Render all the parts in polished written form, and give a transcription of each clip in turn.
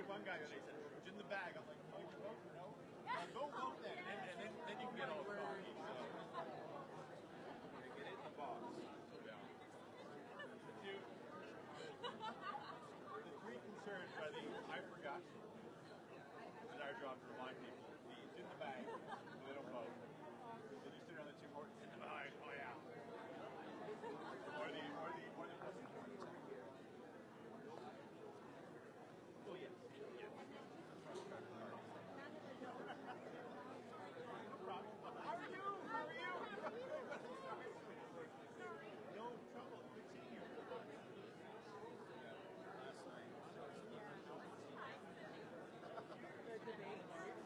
one guy today said, it's in the bag. I'm like, oh, you vote? No? Go vote then. And then you can get all coffee. So. Get it in the box. Yeah. The three concerns are I forgot. It's our job to remind people. It's in the bag. They don't vote. They just sit on the two more. In the bag. Oh, yeah. Or the oh, yes. Yes. No problem. How are you? How are you? No trouble. Good seeing you. Last night.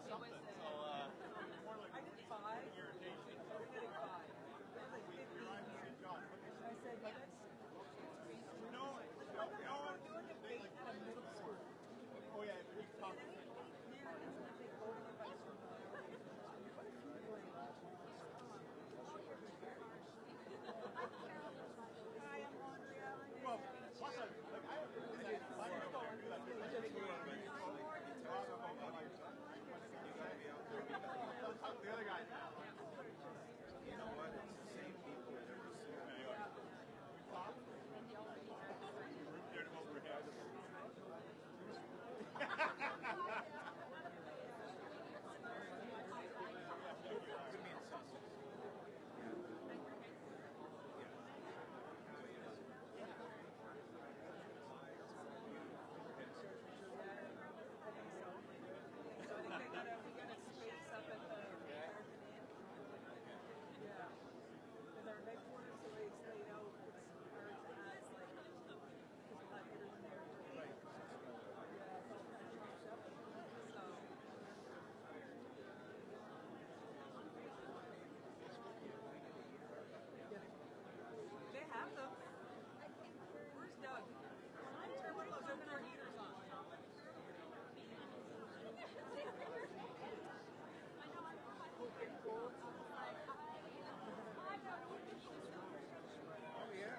Something. So, more like I did 5. irritation. We're getting 5. We're like 15 here. I said, but that's... No, we're doing a debate at a middle school. oh yeah, you talk. Hi, I'm Andrea. Well, plus I the other guy. You know what? It's the same people that ever seen. They're overhead. Give me a sausage. So I think we gotta space up at the yeah. With our headquarters, the way it's laid out, it's hard to ask, like, because we'll have everyone there. Right. Yeah, it's all kind of changed up. So. They have them. Where's Doug? Turn one of those open our heaters on. Oh, yeah.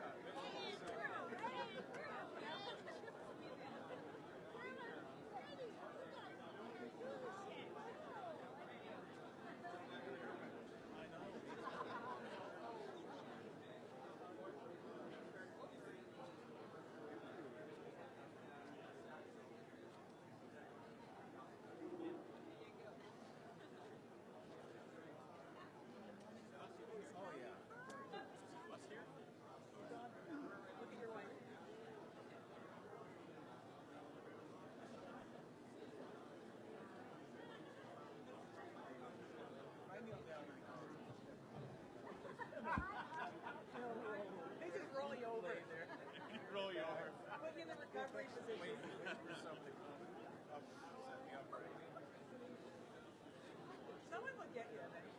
Oh, yeah. What's here? Look at your wife. They just roll you over. Roll you over. Put you in the recovery position. Wait for something. Set me up right. Someone will get you eventually.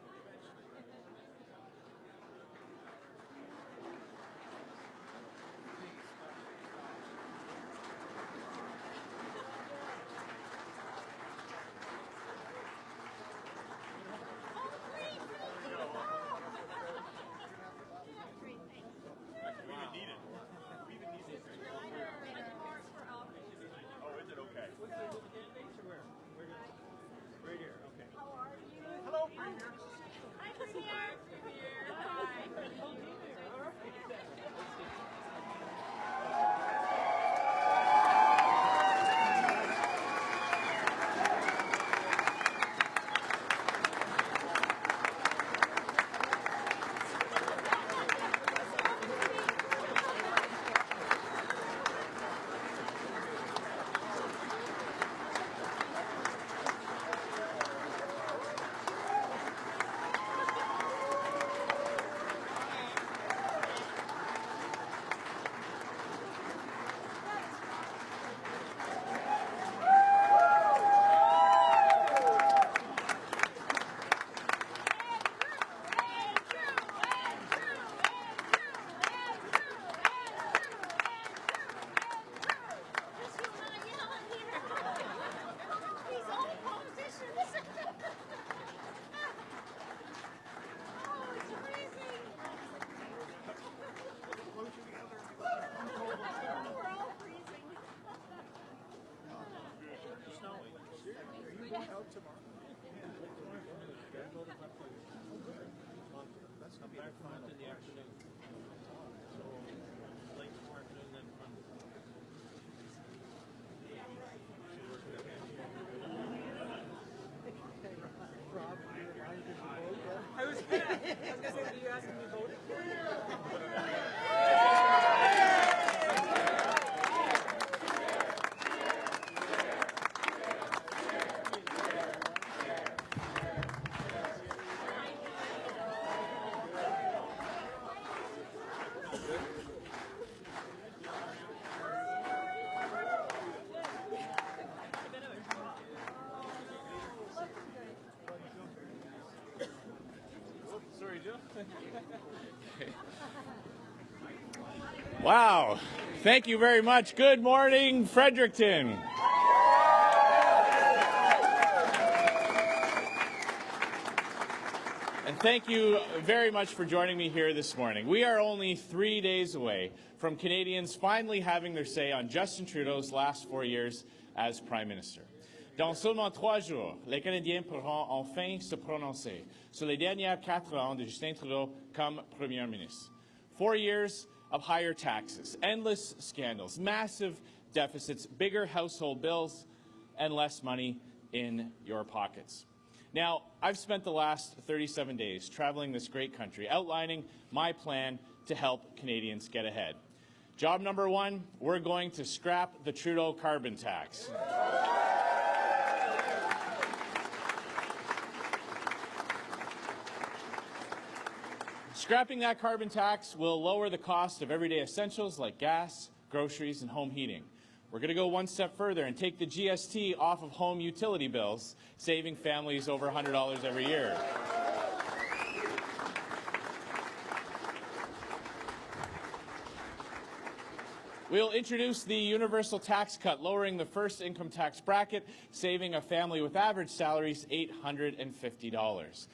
We even need it. We even need it. Oh, is it okay? Right here. Okay. How are you? Hello, Premier. Hi, Premier. Hi. going out tomorrow? That's going to be the final in the afternoon. So late tomorrow afternoon, then Monday. Rob, I was gonna say, are you asking me voting? Sorry, Joe. Wow. Thank you very much. Good morning, Fredericton. And thank you very much for joining me here this morning. We are only 3 days away from Canadians finally having their say on Justin Trudeau's last 4 years as Prime Minister. Dans seulement 3 jours, les Canadiens pourront enfin se prononcer sur les dernières 4 ans de Justin Trudeau comme Premier ministre. 4 years of higher taxes, endless scandals, massive deficits, bigger household bills, and less money in your pockets. Now, I've spent the last 37 days traveling this great country, outlining my plan to help Canadians get ahead. Job number 1, we're going to scrap the Trudeau carbon tax. Scrapping that carbon tax will lower the cost of everyday essentials like gas, groceries, and home heating. We're going to go one step further and take the GST off of home utility bills, saving families over $100 every year. We'll introduce the universal tax cut, lowering the first income tax bracket, saving a family with average salaries $850.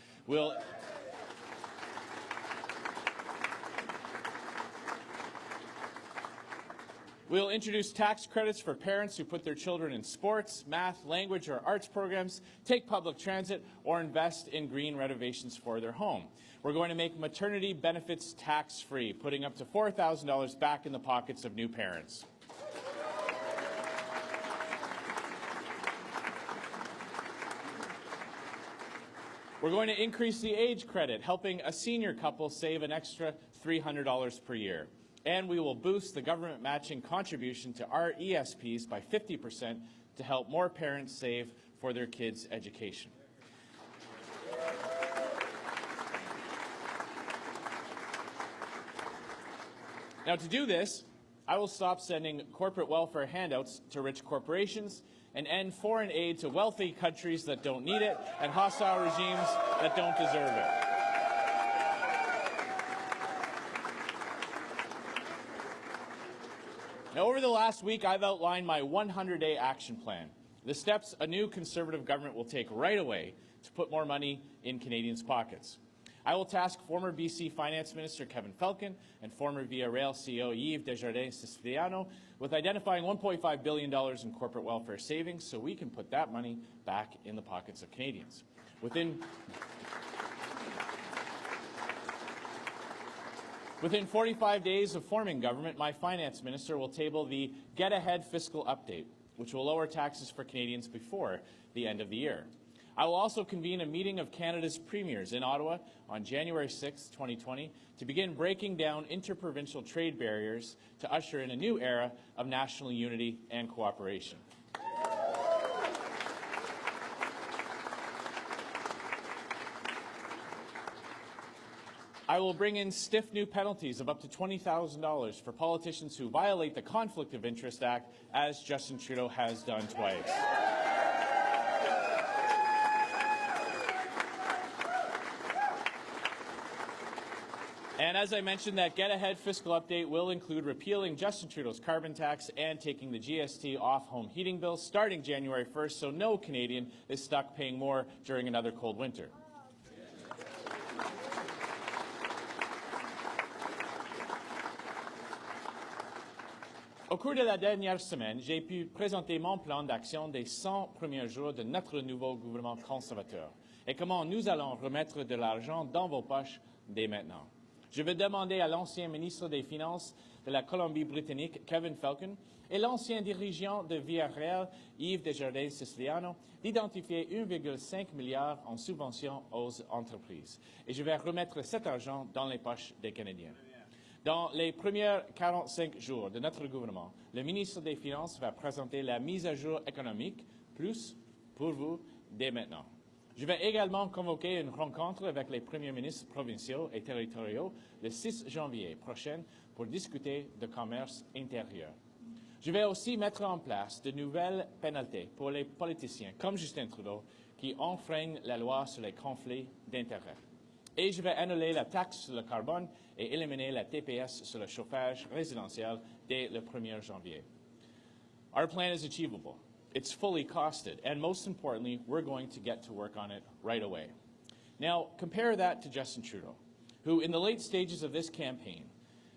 We'll introduce tax credits for parents who put their children in sports, math, language, or arts programs, take public transit, or invest in green renovations for their home. We're going to make maternity benefits tax-free, putting up to $4,000 back in the pockets of new parents. We're going to increase the age credit, helping a senior couple save an extra $300 per year. And we will boost the government matching contribution to our ESPs by 50% to help more parents save for their kids' education. Now, to do this, I will stop sending corporate welfare handouts to rich corporations and end foreign aid to wealthy countries that don't need it and hostile regimes that don't deserve it. Now, over the last week, I've outlined my 100-day action plan, the steps a new Conservative government will take right away to put more money in Canadians' pockets. I will task former BC Finance Minister Kevin Falcon and former Via Rail CEO Yves Desjardins-Siciliano with identifying $1.5 billion in corporate welfare savings so we can put that money back in the pockets of Canadians. Within 45 days of forming government, my finance minister will table the Get Ahead Fiscal Update, which will lower taxes for Canadians before the end of the year. I will also convene a meeting of Canada's premiers in Ottawa on January 6, 2020, to begin breaking down interprovincial trade barriers to usher in a new era of national unity and cooperation. I will bring in stiff new penalties of up to $20,000 for politicians who violate the Conflict of Interest Act, as Justin Trudeau has done twice. And as I mentioned, that Get Ahead Fiscal Update will include repealing Justin Trudeau's carbon tax and taking the GST off home heating bills starting January 1st, so no Canadian is stuck paying more during another cold winter. Au cours de la dernière semaine, j'ai pu présenter mon plan d'action des 100 premiers jours de notre nouveau gouvernement conservateur et comment nous allons remettre de l'argent dans vos poches dès maintenant. Je vais demander à l'ancien ministre des Finances de la Colombie-Britannique, Kevin Falcon, et l'ancien dirigeant de Villarreal, Yves Desjardins-Siciliano, d'identifier 1,5 milliard en subventions aux entreprises. Et je vais remettre cet argent dans les poches des Canadiens. Dans les premiers 45 jours de notre gouvernement, le ministre des Finances va présenter la mise à jour économique, plus pour vous dès maintenant. Je vais également convoquer une rencontre avec les premiers ministres provinciaux et territoriaux le 6 janvier prochain pour discuter de commerce intérieur. Je vais aussi mettre en place de nouvelles pénalités pour les politiciens comme Justin Trudeau qui enfreignent la loi sur les conflits d'intérêts. Et je vais annuler la taxe sur le carbone et éliminer la TPS sur le chauffage résidentiel dès le 1er janvier. Our plan is achievable. It's fully costed, and most importantly, we're going to get to work on it right away. Now, compare that to Justin Trudeau, who in the late stages of this campaign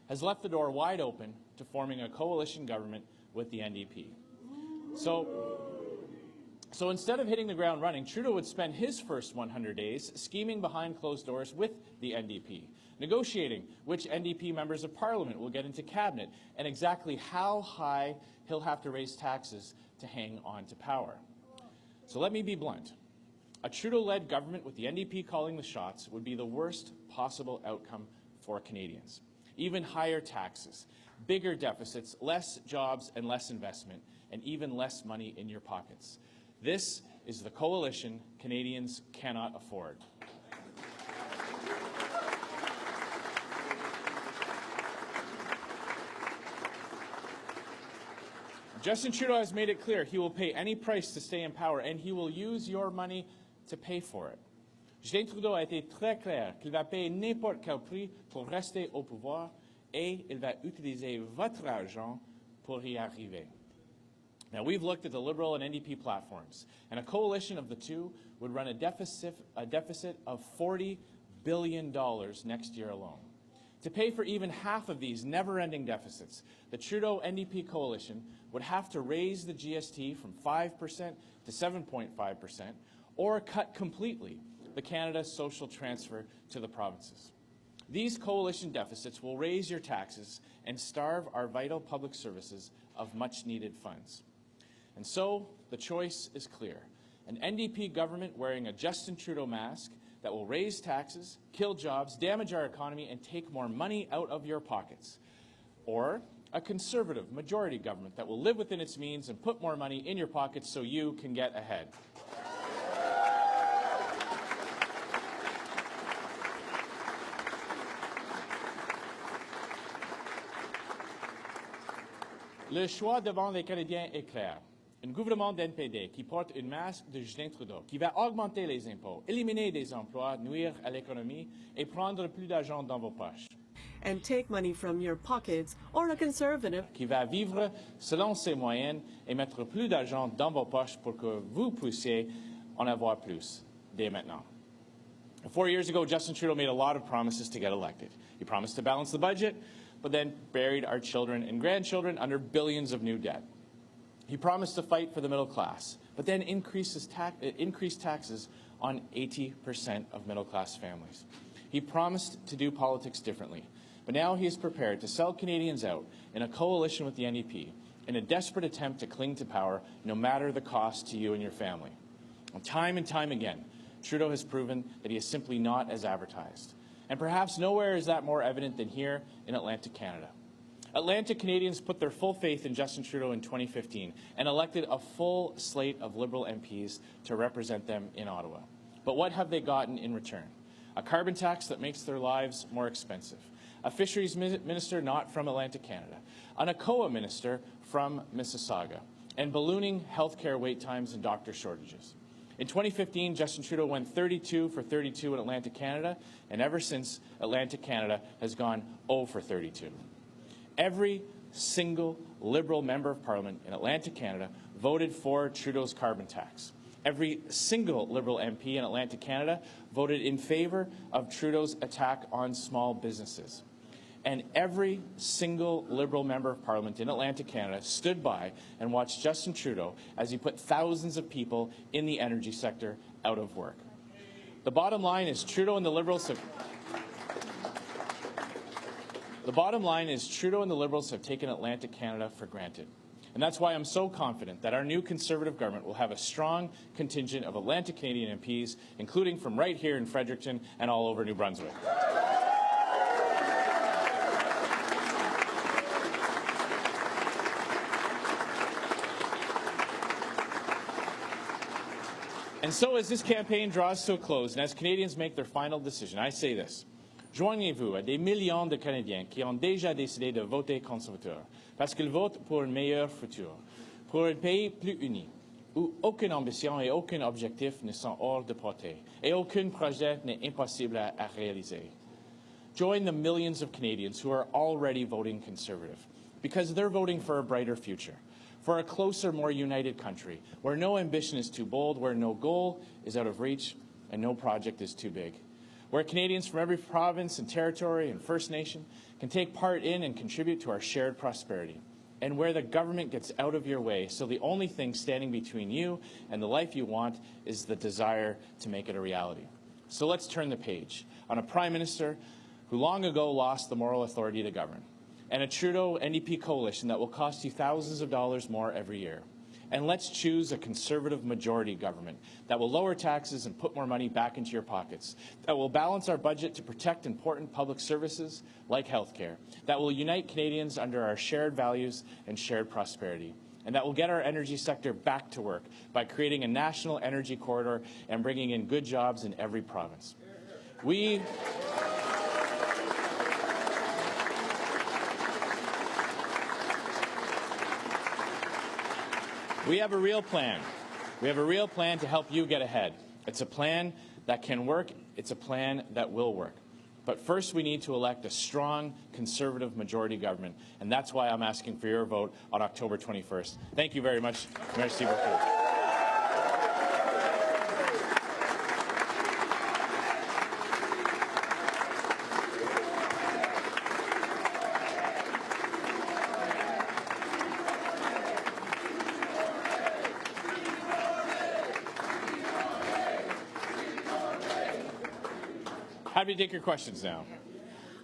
has left the door wide open to forming a coalition government with the NDP. So instead of hitting the ground running, Trudeau would spend his first 100 days scheming behind closed doors with the NDP, negotiating which NDP members of Parliament will get into cabinet and exactly how high he'll have to raise taxes to hang on to power. So let me be blunt. A Trudeau-led government with the NDP calling the shots would be the worst possible outcome for Canadians. Even higher taxes, bigger deficits, less jobs and less investment, and even less money in your pockets. This is the coalition Canadians cannot afford. Justin Trudeau has made it clear he will pay any price to stay in power, and he will use your money to pay for it. Justin Trudeau a été très clair qu'il va payer n'importe quel prix pour rester au pouvoir, et il va utiliser votre argent pour y arriver. Now, we've looked at the Liberal and NDP platforms, and a coalition of the two would run a deficit of $40 billion next year alone. To pay for even half of these never-ending deficits, the Trudeau-NDP coalition would have to raise the GST from 5% to 7.5%, or cut completely the Canada social transfer to the provinces. These coalition deficits will raise your taxes and starve our vital public services of much-needed funds. And so, the choice is clear. An NDP government wearing a Justin Trudeau mask that will raise taxes, kill jobs, damage our economy, and take more money out of your pockets. Or a Conservative majority government that will live within its means and put more money in your pockets so you can get ahead. Le choix devant les Canadiens est clair. Un gouvernement d'NPD qui porte un masque de Justin Trudeau, qui va augmenter les impôts, éliminer des emplois, nuire à l'économie et prendre plus d'argent dans vos poches. And take money from your pockets, or a Conservative Qui va vivre selon ses moyens et mettre plus d'argent dans vos poches pour que vous puissiez en avoir plus dès maintenant. 4 years ago, Justin Trudeau made a lot of promises to get elected. He promised to balance the budget, but then buried our children and grandchildren under billions of new debt. He promised to fight for the middle class, but then increased taxes on 80% of middle-class families. He promised to do politics differently, but now he is prepared to sell Canadians out in a coalition with the NDP in a desperate attempt to cling to power, no matter the cost to you and your family. And time again, Trudeau has proven that he is simply not as advertised. And perhaps nowhere is that more evident than here in Atlantic Canada. Atlantic Canadians put their full faith in Justin Trudeau in 2015 and elected a full slate of Liberal MPs to represent them in Ottawa. But what have they gotten in return? A carbon tax that makes their lives more expensive, a fisheries minister not from Atlantic Canada, an ACOA minister from Mississauga, and ballooning healthcare wait times and doctor shortages. In 2015, Justin Trudeau went 32 for 32 in Atlantic Canada, and ever since, Atlantic Canada has gone 0 for 32. Every single Liberal member of Parliament in Atlantic Canada voted for Trudeau's carbon tax. Every single Liberal MP in Atlantic Canada voted in favour of Trudeau's attack on small businesses. And every single Liberal member of Parliament in Atlantic Canada stood by and watched Justin Trudeau as he put thousands of people in the energy sector out of work. The bottom line is Trudeau and the Liberals have taken Atlantic Canada for granted. And that's why I'm so confident that our new Conservative government will have a strong contingent of Atlantic Canadian MPs, including from right here in Fredericton and all over New Brunswick. And so as this campaign draws to a close and as Canadians make their final decision, I say this. Joignez-vous à des millions de Canadiens qui ont déjà décidé de voter conservateur parce qu'ils votent pour un meilleur futur, pour un pays plus uni, où aucune ambition et aucun objectif ne sont hors de portée et aucun projet n'est impossible à réaliser. Join the millions of Canadians who are already voting Conservative because they're voting for a brighter future, for a closer, more united country, where no ambition is too bold, where no goal is out of reach, and no project is too big, where Canadians from every province and territory and First Nation can take part in and contribute to our shared prosperity, and where the government gets out of your way, so the only thing standing between you and the life you want is the desire to make it a reality. So let's turn the page on a Prime Minister who long ago lost the moral authority to govern, and a Trudeau NDP coalition that will cost you thousands of dollars more every year. And let's choose a Conservative majority government that will lower taxes and put more money back into your pockets, that will balance our budget to protect important public services like healthcare, that will unite Canadians under our shared values and shared prosperity, and that will get our energy sector back to work by creating a national energy corridor and bringing in good jobs in every province. We have a real plan. We have a real plan to help you get ahead. It's a plan that can work. It's a plan that will work. But first, we need to elect a strong Conservative majority government, and that's why I'm asking for your vote on October 21st. Thank you very much. Merci beaucoup. Happy to take your questions now.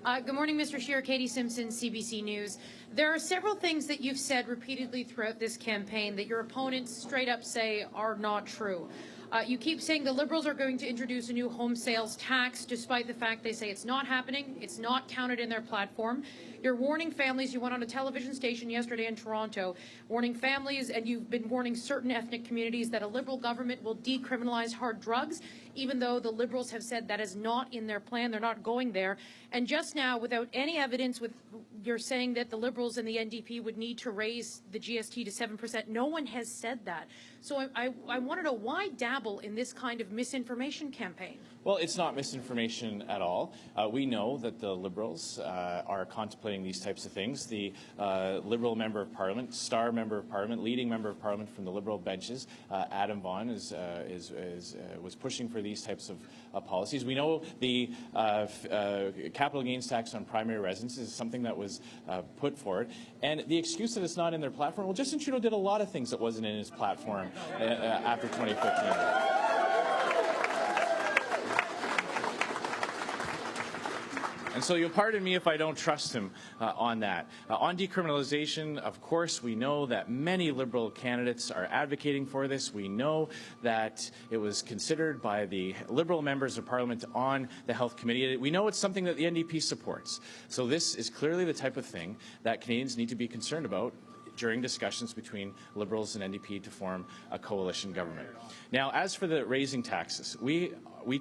Good morning, Mr. Scheer. Katie Simpson, CBC News. There are several things that you've said repeatedly throughout this campaign that your opponents straight up say are not true. You keep saying the Liberals are going to introduce a new home sales tax, despite the fact they say it's not happening, it's not counted in their platform. You're warning families. You went on a television station yesterday in Toronto, warning families, and you've been warning certain ethnic communities that a Liberal government will decriminalize hard drugs, even though the Liberals have said that is not in their plan. They're not going there. And just now, without any evidence, you're saying that the Liberals and the NDP would need to raise the GST to 7%. No one has said that. So I want to know, why dabble in this kind of misinformation campaign? Well, it's not misinformation at all. We know that the Liberals are contemplating these types of things. The Liberal Member of Parliament, star Member of Parliament, leading Member of Parliament from the Liberal benches, Adam Vaughan, was pushing for these types of policies. We know the capital gains tax on primary residences is something that was put forward. And the excuse that it's not in their platform, well, Justin Trudeau did a lot of things that wasn't in his platform after 2015. And so you'll pardon me if I don't trust him on that. On decriminalization, of course, we know that many Liberal candidates are advocating for this. We know that it was considered by the Liberal members of Parliament on the Health Committee. We know it's something that the NDP supports. So this is clearly the type of thing that Canadians need to be concerned about during discussions between Liberals and NDP to form a coalition government. Now, as for the raising taxes, we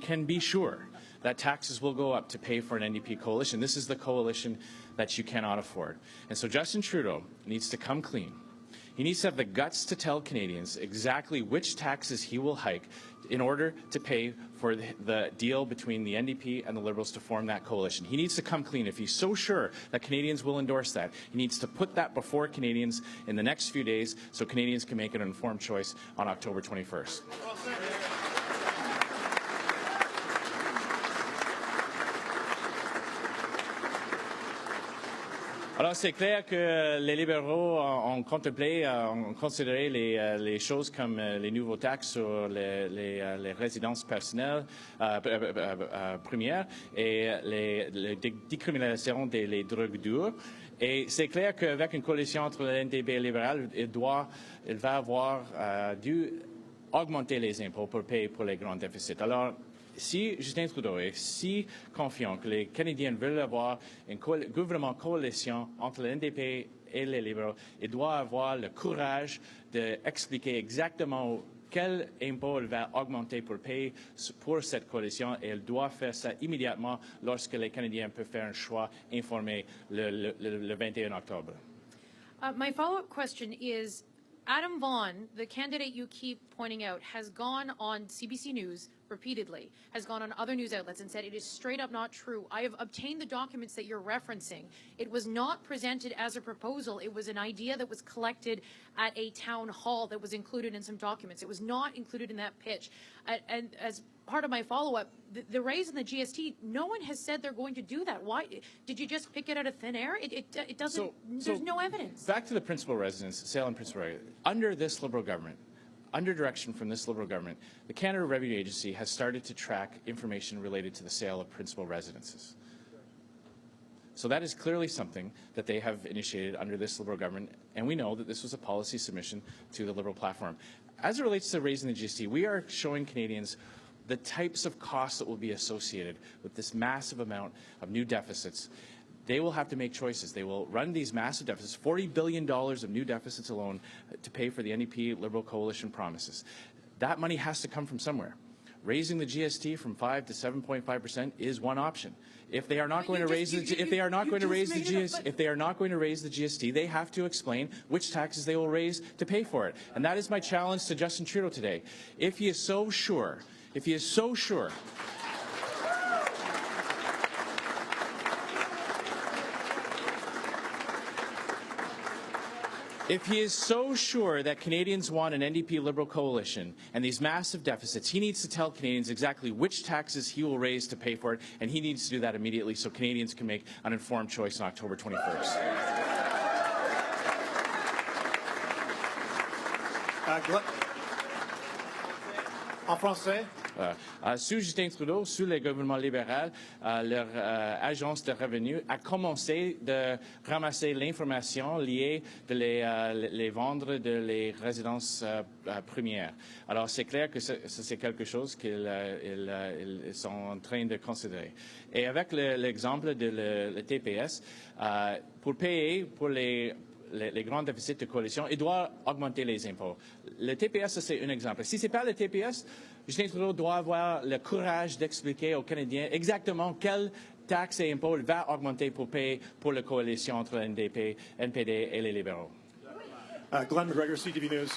can be sure that taxes will go up to pay for an NDP coalition. This is the coalition that you cannot afford. And so Justin Trudeau needs to come clean. He needs to have the guts to tell Canadians exactly which taxes he will hike in order to pay for the deal between the NDP and the Liberals to form that coalition. He needs to come clean. If he's so sure that Canadians will endorse that, he needs to put that before Canadians in the next few days so Canadians can make an informed choice on October 21st. Alors, c'est clair que les libéraux ont considéré les choses comme les nouveaux taxes sur les résidences personnelles premières et la décriminalisation des drogues dures. Et c'est clair qu'avec une coalition entre le NDP et le libéral, il va avoir dû augmenter les impôts pour payer pour les grands déficits. Alors, si Justin Trudeau est si confiant que les Canadiens veulent avoir un gouvernement coalition entre le NDP et les libéraux, il doit avoir le courage d'expliquer exactement quel impôt il va augmenter pour payer pour cette coalition, et il doit faire ça immédiatement lorsque les Canadiens peuvent faire un choix informé le 21 octobre. My follow-up question is, Adam Vaughan, the candidate you keep pointing out, has gone on CBC News repeatedly, has gone on other news outlets and said it is straight up not true. I have obtained the documents that you're referencing. It was not presented as a proposal. It was an idea that was collected at a town hall that was included in some documents. It was not included in that pitch. And as part of my follow-up, the raise in the GST, no one has said they're going to do that. Why? Did you just pick it out of thin air? It doesn't, there's no evidence. Back to the principal residence, sale and principal residence. Under this Liberal government, under direction from this Liberal government, the Canada Revenue Agency has started to track information related to the sale of principal residences. So that is clearly something that they have initiated under this Liberal government, and we know that this was a policy submission to the Liberal platform. As it relates to raising the GST, we are showing Canadians the types of costs that will be associated with this massive amount of new deficits. They will have to make choices. They will run these massive deficits, $40 billion of new deficits alone to pay for the NDP Liberal coalition promises. That money has to come from somewhere. Raising the GST from 5 to 7.5% is one option. If they are not going to raise the GST, they have to explain which taxes they will raise to pay for it. And that is my challenge to Justin Trudeau today. If he is so sure, if he is so sure that Canadians want an NDP Liberal coalition and these massive deficits, he needs to tell Canadians exactly which taxes he will raise to pay for it, and he needs to do that immediately so Canadians can make an informed choice on October 21st. En français. Sous Justin Trudeau, sous le gouvernement libéral, leur agence de revenus a commencé de ramasser l'information liée de les vendre de les résidences premières. Alors c'est clair que c'est quelque chose qu'ils sont en train de considérer. Et avec l'exemple de le TPS, pour payer pour les grands déficits de coalition, il doit augmenter les impôts. Le TPS, c'est un exemple. Si ce n'est pas le TPS, Justin Trudeau doit avoir le courage d'expliquer aux Canadiens exactement quelles taxes et impôts il va augmenter pour payer pour la coalition entre NDP, NPD et les libéraux. Glenn McGregor, CTV News.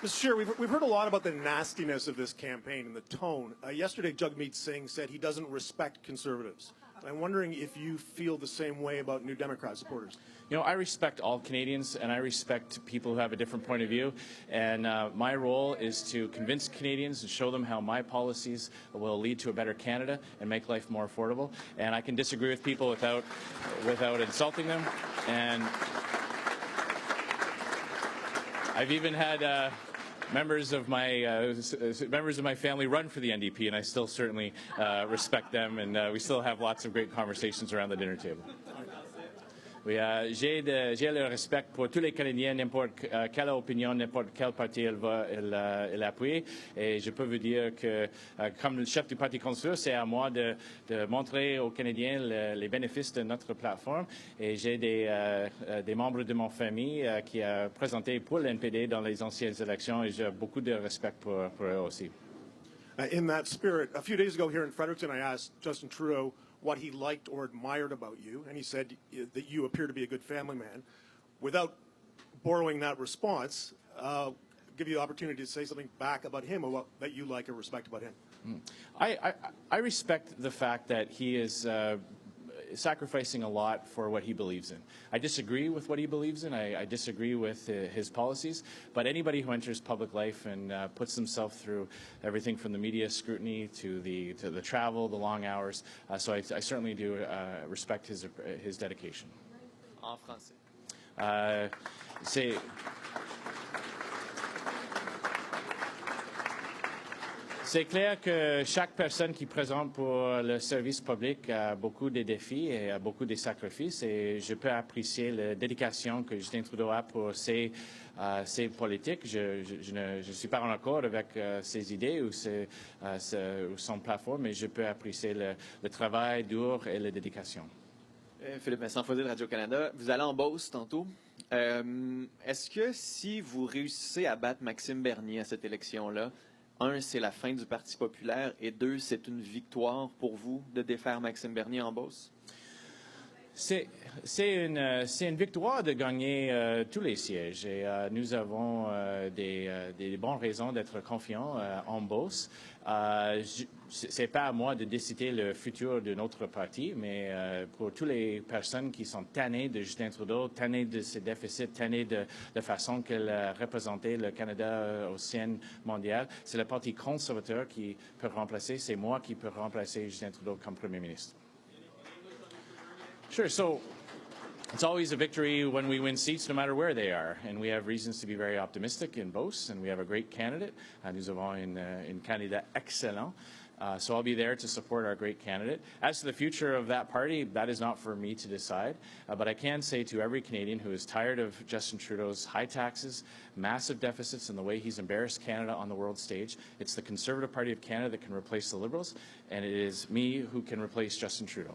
Mr. Scheer, we've heard a lot about the nastiness of this campaign and the tone. Yesterday, Jagmeet Singh said he doesn't respect Conservatives. I'm wondering if you feel the same way about New Democrat supporters. You know, I respect all Canadians, and I respect people who have a different point of view. And my role is to convince Canadians and show them how my policies will lead to a better Canada and make life more affordable. And I can disagree with people without insulting them. And I've even had members of my family run for the NDP, and I still certainly respect them, and we still have lots of great conversations around the dinner table. Oui, j'ai le respect pour tous les Canadiens, n'importe quelle opinion, n'importe quel parti il appuie. Et je peux vous dire que, comme le chef du Parti conservateur, c'est à moi de montrer aux Canadiens les bénéfices de notre plateforme. Et j'ai des membres de mon famille qui ont présenté pour l'NPD dans les anciennes élections, et j'ai beaucoup de respect pour eux aussi. In that spirit, a few days ago here in Fredericton, I asked Justin Trudeau what he liked or admired about you, and he said that you appear to be a good family man. Without borrowing that response, give you the opportunity to say something back about him or what that you like or respect about him. I respect the fact that he is sacrificing a lot for what he believes in. I disagree with what he believes in. I disagree with his policies. But anybody who enters public life and puts themselves through everything from the media scrutiny to the travel, the long hours, so I certainly do respect his dedication. En français. C'est clair que chaque personne qui présente pour le service public a beaucoup de défis et a beaucoup de sacrifices, et je peux apprécier la dédication que Justin Trudeau a pour ses politiques. Je ne suis pas en accord avec ses idées ou son plateforme, mais je peux apprécier le travail dur et la dédication. Philippe Vincent Foisy de Radio-Canada, vous allez en Beauce tantôt. Est-ce que si vous réussissez à battre Maxime Bernier à cette élection-là, un, c'est la fin du Parti populaire, et deux, c'est une victoire pour vous de défaire Maxime Bernier en Beauce? C'est une victoire de gagner tous les sièges, et nous avons des bonnes raisons d'être confiants en Beauce. C'est pas à moi de décider le futur de notre parti, mais pour toutes les personnes qui sont tannées de Justin Trudeau, tannées de ses déficits, tannées de la façon qu'elle a représenté le Canada aux scènes mondiales, c'est le Parti conservateur qui peut remplacer, c'est moi qui peux remplacer Justin Trudeau comme Premier ministre. Sure. So it's always a victory when we win seats, no matter where they are. And we have reasons to be very optimistic in Beauce, and we have a great candidate. Nous avons un candidat excellent. So I'll be there to support our great candidate. As to the future of that party, that is not for me to decide. But I can say to every Canadian who is tired of Justin Trudeau's high taxes, massive deficits, and the way he's embarrassed Canada on the world stage, it's the Conservative Party of Canada that can replace the Liberals, and it is me who can replace Justin Trudeau.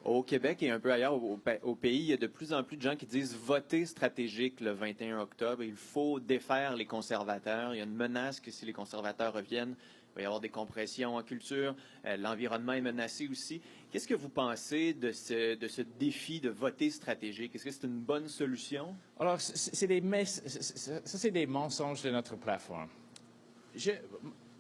Au Québec et un peu ailleurs au pays, il y a de plus en plus de gens qui disent voter stratégique le 21 octobre. Il faut défaire les conservateurs. Il y a une menace que si les conservateurs reviennent, il va y avoir des compressions en culture. L'environnement est menacé aussi. Qu'est-ce que vous pensez de ce défi de voter stratégique? Est-ce que c'est une bonne solution? Alors, c'est des mensonges de notre plateforme.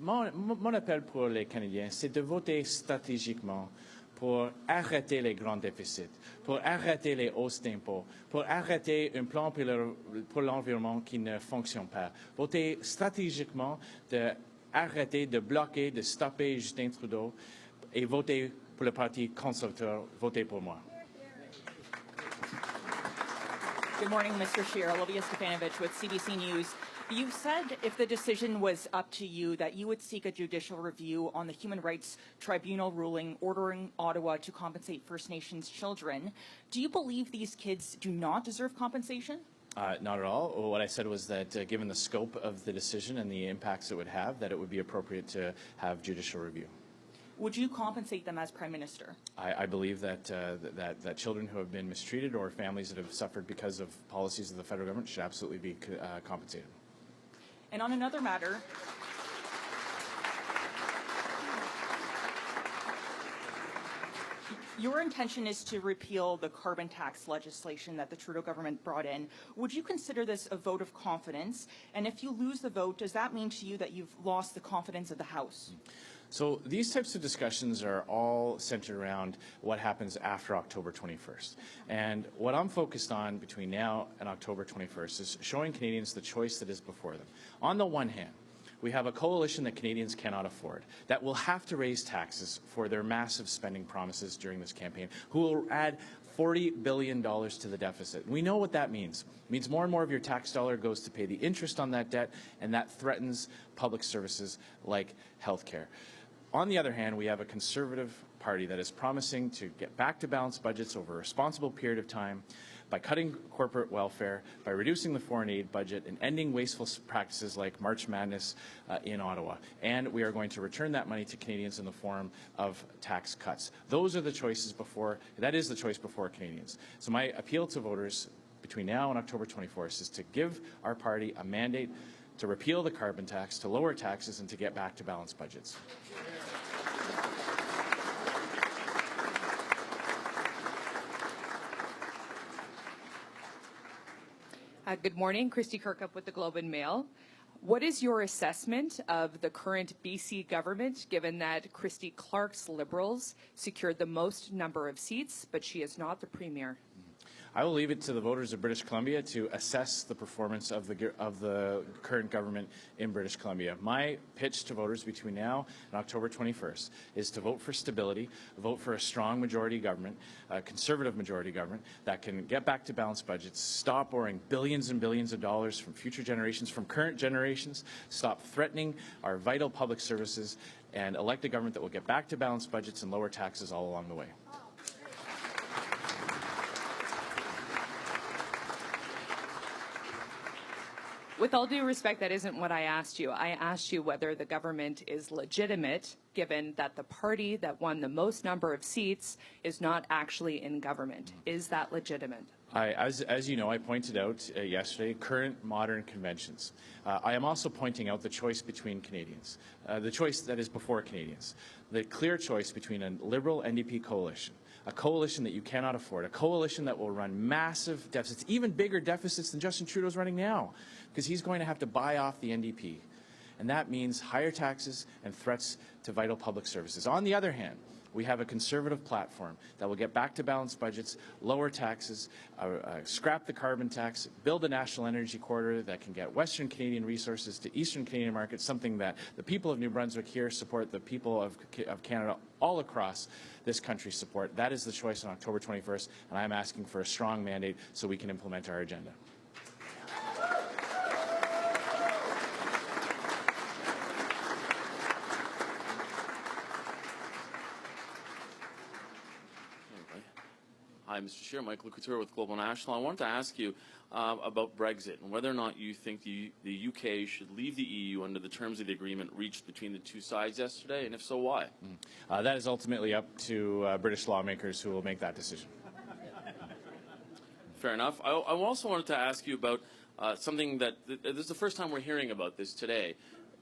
Mon appel pour les Canadiens, c'est de voter stratégiquement pour arrêter les grands déficits, pour arrêter les hausses d'impôts, pour arrêter un plan pour l'environnement qui ne fonctionne pas. Voter stratégiquement d'arrêter, de bloquer, de stopper Justin Trudeau et voter pour le Parti conservateur, voter pour moi. Good morning, Mr. Scheer. Olivia Stefanovich with CBC News. You've said if the decision was up to you that you would seek a judicial review on the Human Rights Tribunal ruling ordering Ottawa to compensate First Nations children. Do you believe these kids do not deserve compensation? Not at all. What I said was that given the scope of the decision and the impacts it would have, that it would be appropriate to have judicial review. Would you compensate them as Prime Minister? I believe that children who have been mistreated or families that have suffered because of policies of the federal government should absolutely be compensated. And on another matter, your intention is to repeal the carbon tax legislation that the Trudeau government brought in. Would you consider this a vote of confidence? And if you lose the vote, does that mean to you that you've lost the confidence of the House? So these types of discussions are all centered around what happens after October 21st. And what I'm focused on between now and October 21st is showing Canadians the choice that is before them. On the one hand, we have a coalition that Canadians cannot afford, that will have to raise taxes for their massive spending promises during this campaign, who will add $40 billion to the deficit. We know what that means. It means more and more of your tax dollar goes to pay the interest on that debt, and that threatens public services like health care. On the other hand, we have a Conservative Party that is promising to get back to balanced budgets over a responsible period of time by cutting corporate welfare, by reducing the foreign aid budget, and ending wasteful practices like March Madness in Ottawa. And we are going to return that money to Canadians in the form of tax cuts. Those are the choices that is the choice before Canadians. So my appeal to voters between now and October 24th is to give our party a mandate to repeal the carbon tax, to lower taxes, and to get back to balanced budgets. Good morning, Christy Kirkup with the Globe and Mail. What is your assessment of the current BC government, given that Christy Clark's Liberals secured the most number of seats, but she is not the Premier? I will leave it to the voters of British Columbia to assess the performance of the current government in British Columbia. My pitch to voters between now and October 21st is to vote for stability, vote for a strong majority government, a conservative majority government that can get back to balanced budgets, stop borrowing billions and billions of dollars from future generations, from current generations, stop threatening our vital public services, and elect a government that will get back to balanced budgets and lower taxes all along the way. With all due respect, that isn't what I asked you. I asked you whether the government is legitimate, given that the party that won the most number of seats is not actually in government. Is that legitimate? As you know, I pointed out yesterday, current modern conventions. I am also pointing out the choice between Canadians, the choice that is before Canadians, the clear choice between a Liberal NDP coalition, a coalition that you cannot afford, a coalition that will run massive deficits, even bigger deficits than Justin Trudeau's running now, because he's going to have to buy off the NDP. And that means higher taxes and threats to vital public services. On the other hand, we have a conservative platform that will get back to balanced budgets, lower taxes, scrap the carbon tax, build a national energy corridor that can get Western Canadian resources to Eastern Canadian markets, something that the people of New Brunswick here support, the people of Canada all across this country support. That is the choice on October 21st, and I'm asking for a strong mandate so we can implement our agenda. Hi, Mr. Scheer. Michael Couture with Global National. I wanted to ask you about Brexit and whether or not you think the UK should leave the EU under the terms of the agreement reached between the two sides yesterday, and if so, why? That is ultimately up to British lawmakers who will make that decision. Fair enough. I also wanted to ask you about something that this is the first time we're hearing about this today.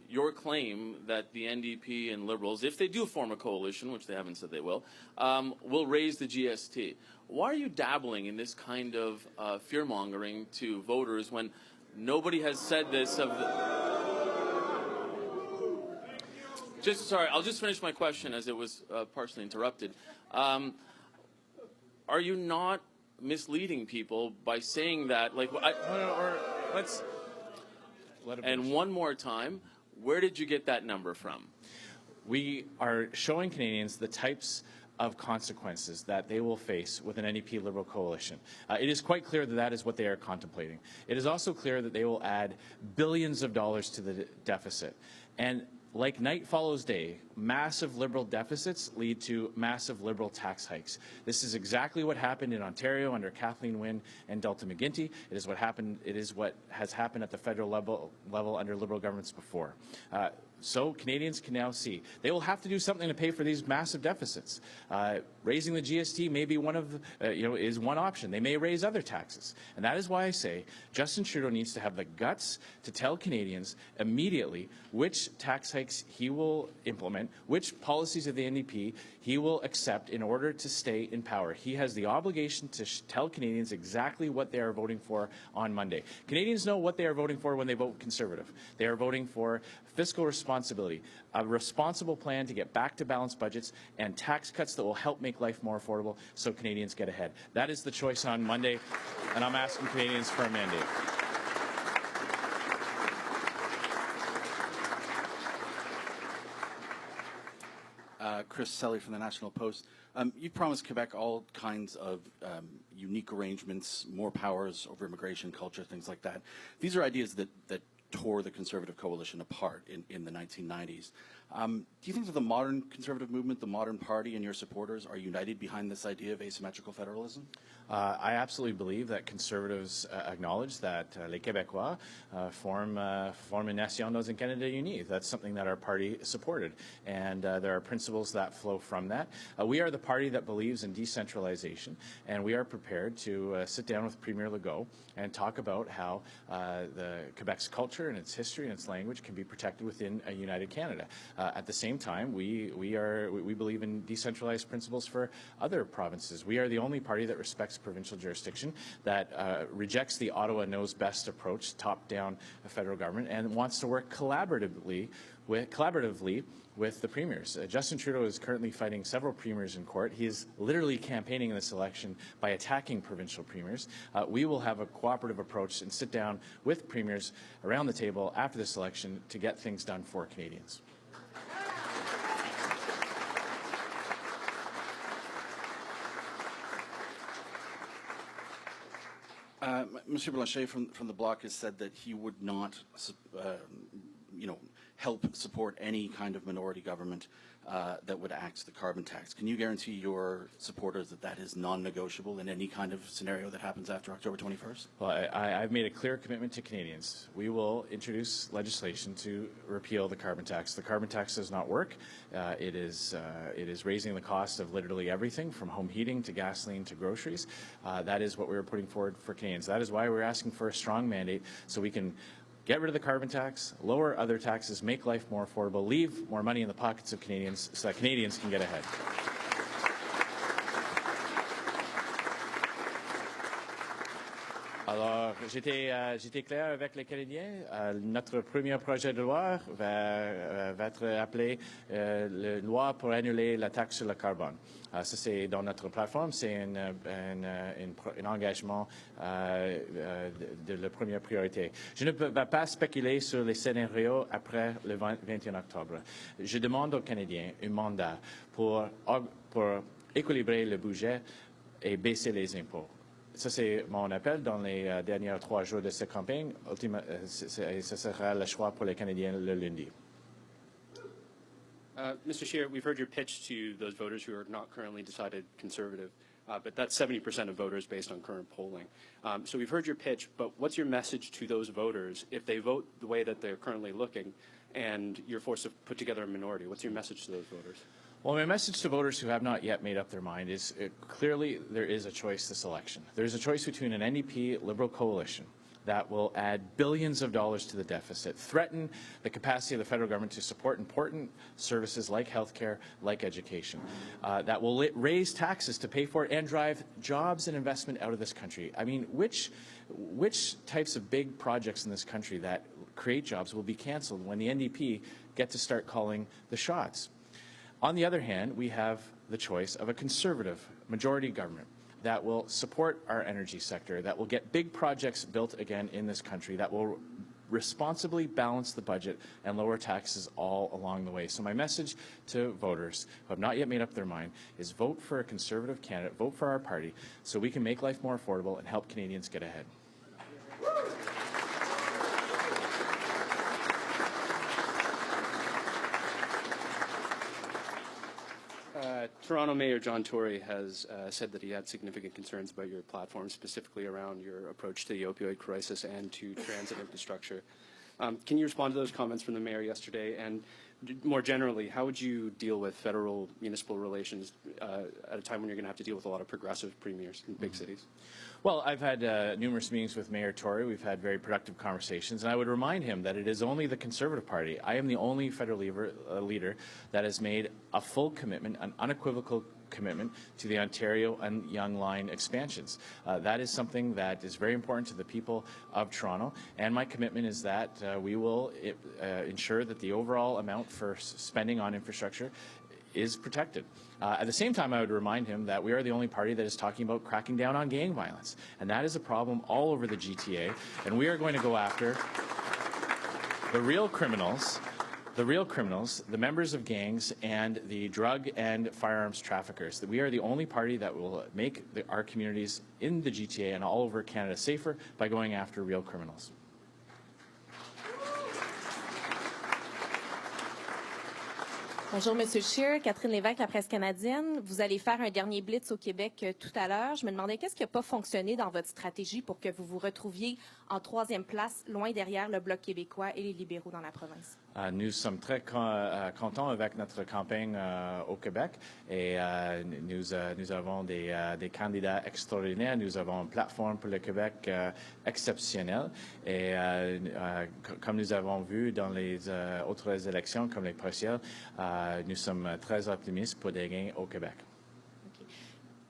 Your claim that the NDP and Liberals, if they do form a coalition, which they haven't said they will raise the GST. Why are you dabbling in this kind of fear-mongering to voters when nobody has said this of the... Sorry, I'll just finish my question as it was partially interrupted. Are you not misleading people by saying that? Like, let's let it and one more time, where did you get that number from? We are showing Canadians the types of consequences that they will face with an NDP Liberal coalition. It is quite clear that that is what they are contemplating. It is also clear that they will add billions of dollars to the deficit. And like night follows day, massive Liberal deficits lead to massive Liberal tax hikes. This is exactly what happened in Ontario under Kathleen Wynne and Delta McGuinty. It is what happened. It is what has happened at the federal level under Liberal governments before. So Canadians can now see they will have to do something to pay for these massive deficits. Raising the GST may be one of is one option. They may raise other taxes, and that is why I say Justin Trudeau needs to have the guts to tell Canadians immediately which tax hikes he will implement, which policies of the NDP he will accept in order to stay in power. He has the obligation to tell Canadians exactly what they are voting for on Monday. Canadians know what they are voting for when they vote Conservative. They are voting for fiscal responsibility, a responsible plan to get back to balanced budgets, and tax cuts that will help make life more affordable so Canadians get ahead. That is the choice on Monday, and I'm asking Canadians for a mandate. Chris Selly from the National Post. You promised Quebec all kinds of unique arrangements, more powers over immigration, culture, things like that. These are ideas that tore the Conservative coalition apart in the 1990s. Do you think that the modern Conservative movement, the modern party, and your supporters are united behind this idea of asymmetrical federalism? I absolutely believe that Conservatives acknowledge that les Québécois form une nation dans un Canada uni. That's something that our party supported, and there are principles that flow from that. We are the party that believes in decentralization, and we are prepared to sit down with Premier Legault and talk about how Quebec's culture culture and its history and its language can be protected within a united Canada. At the same time, we believe in decentralized principles for other provinces. We are the only party that respects provincial jurisdiction, that rejects the Ottawa knows best approach, top-down federal government, and wants to work collaboratively with the premiers. Justin Trudeau is currently fighting several premiers in court. He is literally campaigning in this election by attacking provincial premiers. We will have a cooperative approach and sit down with premiers around the table after this election to get things done for Canadians. Mr. Blanchet from the Bloc has said that he would not, help support any kind of minority government that would axe the carbon tax. Can you guarantee your supporters that that is non-negotiable in any kind of scenario that happens after October 21st? Well, I've made a clear commitment to Canadians. We will introduce legislation to repeal the carbon tax. The carbon tax does not work. It is raising the cost of literally everything from home heating to gasoline to groceries. That is what we were putting forward for Canadians. That is why we're asking for a strong mandate so we can get rid of the carbon tax, lower other taxes, make life more affordable, leave more money in the pockets of Canadians so that Canadians can get ahead. Alors, j'étais clair avec les Canadiens. Notre premier projet de loi va être appelé la loi pour annuler la taxe sur le carbone. Ça, c'est dans notre plateforme, c'est un engagement de la première priorité. Je ne vais pas spéculer sur les scénarios après le 21 octobre. Je demande aux Canadiens un mandat pour équilibrer le budget et baisser les impôts. Ça, c'est mon appel dans les derniers 3 jours de cette campagne. Ce sera le choix pour les Canadiens le lundi. Mr. Scheer, we've heard your pitch to those voters who are not currently decided conservative, but that's 70% of voters based on current polling. So we've heard your pitch, but what's your message to those voters if they vote the way that they're currently looking and you're forced to put together a minority? What's your message to those voters? Well, my message to voters who have not yet made up their mind is clearly there is a choice this election. There's a choice between an NDP Liberal coalition that will add billions of dollars to the deficit, threaten the capacity of the federal government to support important services like healthcare, like education, that will raise taxes to pay for it and drive jobs and investment out of this country. I mean, which types of big projects in this country that create jobs will be canceled when the NDP get to start calling the shots? On the other hand, we have the choice of a conservative majority government that will support our energy sector, that will get big projects built again in this country, that will responsibly balance the budget and lower taxes all along the way. So my message to voters who have not yet made up their mind is vote for a conservative candidate, vote for our party, so we can make life more affordable and help Canadians get ahead. Toronto Mayor John Tory has said that he had significant concerns about your platform, specifically around your approach to the opioid crisis and to transit infrastructure. Can you respond to those comments from the mayor yesterday? And more generally, how would you deal with federal-municipal relations at a time when you're going to have to deal with a lot of progressive premiers in big cities? Well, I've had numerous meetings with Mayor Tory. We've had very productive conversations, and I would remind him that it is only the Conservative Party. I am the only federal leader that has made a full commitment, an unequivocal commitment to the Ontario and Yonge Line expansions. That is something that is very important to the people of Toronto, and my commitment is that we will ensure that the overall amount for spending on infrastructure is protected. At the same time, I would remind him that we are the only party that is talking about cracking down on gang violence, and that is a problem all over the GTA, and we are going to go after the real criminals, the members of gangs, and the drug and firearms traffickers. That we are the only party that will make our communities in the GTA and all over Canada safer by going after real criminals. Bonjour, Monsieur Scheer. Catherine Lévesque, la presse canadienne. Vous allez faire un dernier blitz au Québec tout à l'heure. Je me demandais qu'est-ce qui n'a pas fonctionné dans votre stratégie pour que vous vous retrouviez en 3e place, loin derrière le Bloc québécois et les libéraux dans la province? Nous sommes très contents avec notre campagne au Québec et nous avons des candidats extraordinaires. Nous avons une plateforme pour le Québec exceptionnelle et comme nous avons vu dans les autres élections comme les partielles, nous sommes très optimistes pour des gains au Québec. Okay.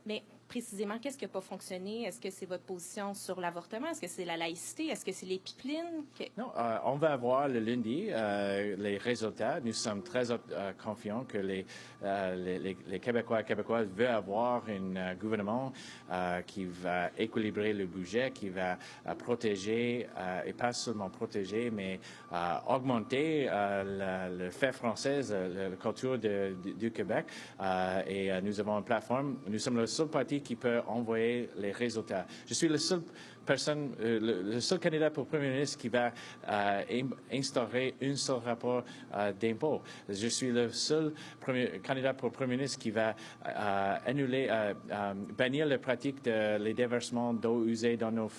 Mais précisément, qu'est-ce qui n'a pas fonctionné? Est-ce que c'est votre position sur l'avortement? Est-ce que c'est la laïcité? Est-ce que c'est les pipelines? Non, on va voir le lundi les résultats. Nous sommes très confiants que les Québécois et Québécoises veulent avoir un gouvernement qui va équilibrer le budget, qui va protéger, et pas seulement protéger, mais augmenter le fait français, la culture du Québec. Et nous avons une plateforme. Nous sommes le seul parti qui peut envoyer les résultats. Je suis le seul personne, le seul candidat pour Premier ministre qui va instaurer un seul rapport d'impôt. Je suis le seul candidat pour Premier ministre qui va annuler, bannir la pratique des déversements d'eau usée dans nos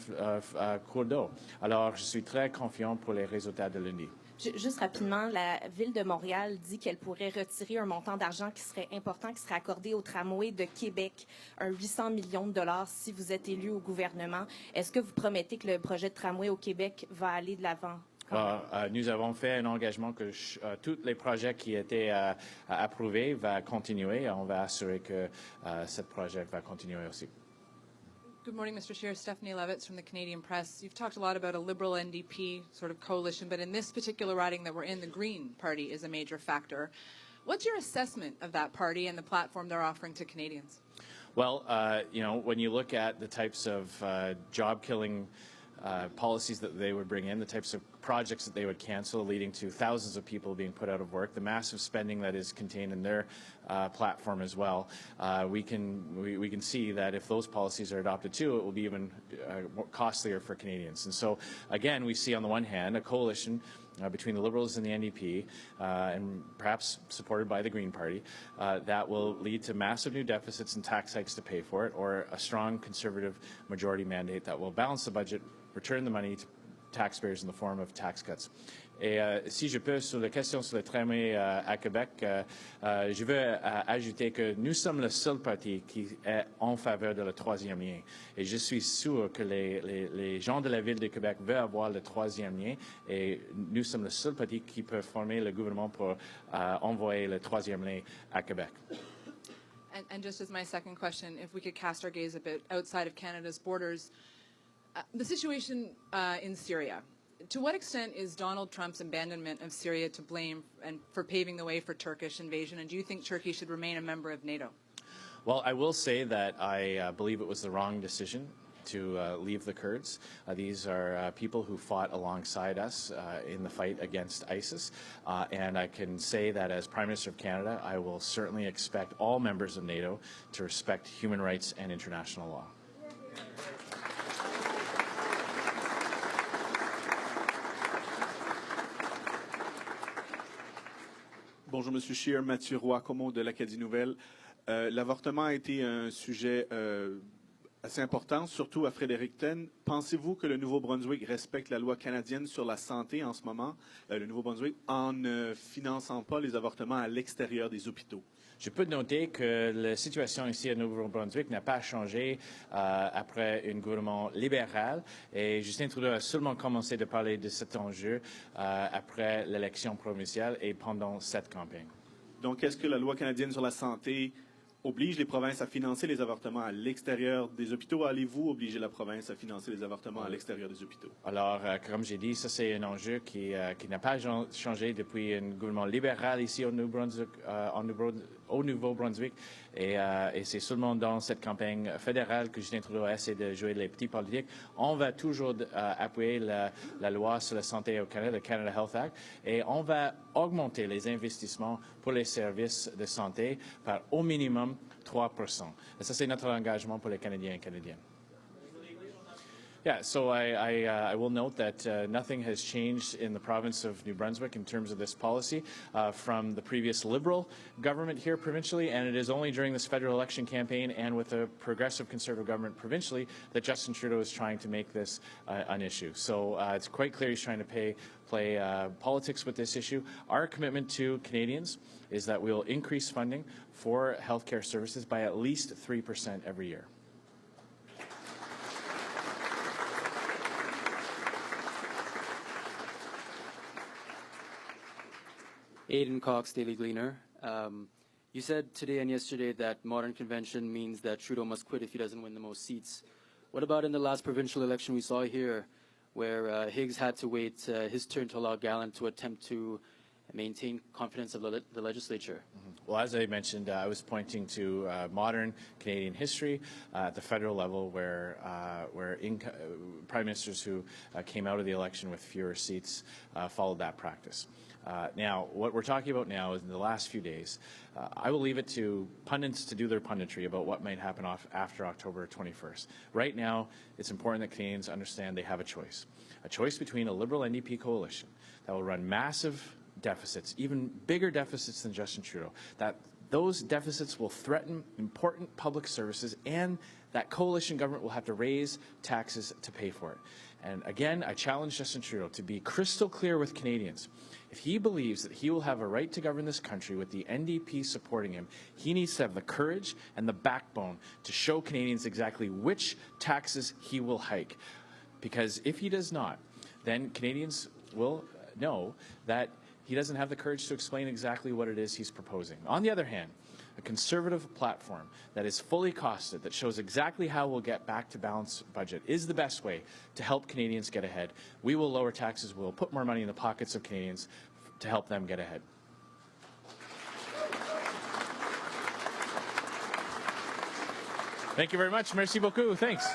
cours d'eau. Alors, je suis très confiant pour les résultats de lundi. Juste rapidement, la Ville de Montréal dit qu'elle pourrait retirer un montant d'argent qui serait important, qui serait accordé au tramway de Québec, un 800 millions de dollars si vous êtes élu au gouvernement. Est-ce que vous promettez que le projet de tramway au Québec va aller de l'avant? Nous avons fait un engagement que tous les projets qui étaient approuvés vont continuer. On va assurer que ce projet va continuer aussi. Good morning, Mr. Scheer. Stephanie Levitz from the Canadian Press. You've talked a lot about a Liberal NDP sort of coalition, but in this particular riding that we're in, the Green Party is a major factor. What's your assessment of that party and the platform they're offering to Canadians? Well, when you look at the types of job-killing policies that they would bring in, the types of projects that they would cancel, leading to thousands of people being put out of work, the massive spending that is contained in their platform as well, we can see that if those policies are adopted too, it will be even more costlier for Canadians. And so, again, we see on the one hand a coalition between the Liberals and the NDP, and perhaps supported by the Green Party, that will lead to massive new deficits and tax hikes to pay for it, or a strong Conservative majority mandate that will balance the budget, return the money to taxpayers in the form of tax cuts. Et si je peux, sur la question sur le tramway à Québec, je veux ajouter que nous sommes le seul parti qui est en faveur de le troisième lien. Et je suis sûr que les gens de la Ville de Québec veulent avoir le troisième lien. Et nous sommes le seul parti qui peut former le gouvernement pour envoyer le troisième lien à Québec. And just as my second question, if we could cast our gaze a bit outside of Canada's borders, the situation in Syria. To what extent is Donald Trump's abandonment of Syria to blame and for paving the way for Turkish invasion? And do you think Turkey should remain a member of NATO? Well, I will say that I believe it was the wrong decision to leave the Kurds. These are people who fought alongside us in the fight against ISIS. And I can say that as Prime Minister of Canada, I will certainly expect all members of NATO to respect human rights and international law. Bonjour, M. Scheer, Mathieu Roy-Comeau de l'Acadie Nouvelle. L'avortement a été un sujet assez important, surtout à Fredericton. Pensez-vous que le Nouveau-Brunswick respecte la loi canadienne sur la santé en ce moment, le Nouveau-Brunswick, en ne finançant pas les avortements à l'extérieur des hôpitaux? Je peux noter que la situation ici à Nouveau-Brunswick n'a pas changé après un gouvernement libéral et Justin Trudeau a seulement commencé de parler de cet enjeu après l'élection provinciale et pendant cette campagne. Donc, est-ce que la loi canadienne sur la santé oblige les provinces à financer les avortements à l'extérieur des hôpitaux? Allez-vous obliger la province à financer les avortements à l'extérieur des hôpitaux? Alors, comme j'ai dit, ça c'est un enjeu qui n'a pas changé depuis un gouvernement libéral ici au Nouveau-Brunswick. Et c'est seulement dans cette campagne fédérale que Justin Trudeau essaie de jouer les petits politiques. On va toujours appuyer la loi sur la santé au Canada, le Canada Health Act, et on va augmenter les investissements pour les services de santé par au minimum 3%. Et ça, c'est notre engagement pour les Canadiens et Canadiennes. Yeah, so I will note that nothing has changed in the province of New Brunswick in terms of this policy from the previous Liberal government here provincially, and it is only during this federal election campaign and with a progressive Conservative government provincially that Justin Trudeau is trying to make this an issue. So it's quite clear he's trying to play politics with this issue. Our commitment to Canadians is that we will increase funding for healthcare services by at least 3% every year. Aidan Cox, Daily Gleaner. You said today and yesterday that modern convention means that Trudeau must quit if he doesn't win the most seats. What about in the last provincial election we saw here, where Higgs had to wait his turn to allow Gallant to attempt to maintain confidence of the legislature? Well, as I mentioned, I was pointing to modern Canadian history at the federal level where prime ministers who came out of the election with fewer seats followed that practice. Now, what we're talking about now is in the last few days, I will leave it to pundits to do their punditry about what might happen after October 21st. Right now, it's important that Canadians understand they have a choice between a Liberal NDP coalition that will run massive deficits, even bigger deficits than Justin Trudeau, that those deficits will threaten important public services, and that coalition government will have to raise taxes to pay for it. And again, I challenge Justin Trudeau to be crystal clear with Canadians. If he believes that he will have a right to govern this country with the NDP supporting him, he needs to have the courage and the backbone to show Canadians exactly which taxes he will hike. Because if he does not, then Canadians will know that he doesn't have the courage to explain exactly what it is he's proposing. On the other hand, a Conservative platform that is fully costed, that shows exactly how we'll get back to balanced budget, is the best way to help Canadians get ahead. We will lower taxes. We'll put more money in the pockets of Canadians to help them get ahead. Thank you very much. Merci beaucoup. Thanks.